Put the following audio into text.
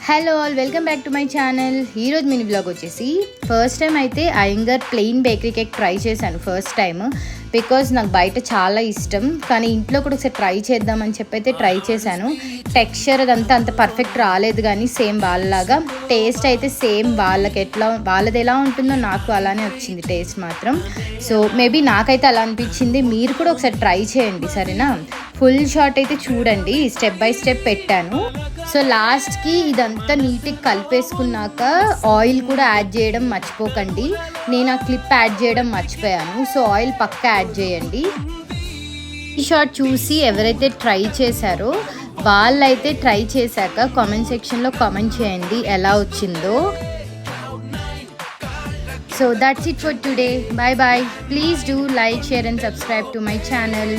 Hello all, welcome back to my channel. ఈరోజు mini vlog వచ్చేసి first time అయితే Iyengar plain bakery cake try చేశాను. First time because నాకు బయట చాలా ఇష్టం, కానీ ఇంట్లో కూడా ఒకసారి ట్రై చేద్దామని చెప్పి అయితే ట్రై చేశాను. టెక్స్చర్ అదంతా అంత పర్ఫెక్ట్ రాలేదు, కానీ సేమ్ వాళ్ళలాగా టేస్ట్ అయితే సేమ్ వాళ్ళది ఎలా ఉంటుందో నాకు అలానే వచ్చింది టేస్ట్ మాత్రం. సో మేబీ నాకైతే అలా అనిపించింది. మీరు కూడా ఒకసారి ట్రై చేయండి, సరేనా? ఫుల్ షాట్ అయితే చూడండి, స్టెప్ బై స్టెప్ పెట్టాను. సో లాస్ట్కి ఇదంతా నీట్గా కలిపేసుకున్నాక ఆయిల్ కూడా యాడ్ చేయడం మర్చిపోకండి. నేను ఆ క్లిప్ యాడ్ చేయడం మర్చిపోయాను, సో ఆయిల్ పక్కా యాడ్ చేయండి. ఈ షాట్ చూసి ఎవరైతే ట్రై చేశారో వాళ్ళైతే ట్రై చేశాక కామెంట్ సెక్షన్లో కామెంట్ చేయండి ఎలా వచ్చిందో. So that's it for today. Bye bye. Please do like, share and subscribe to my channel.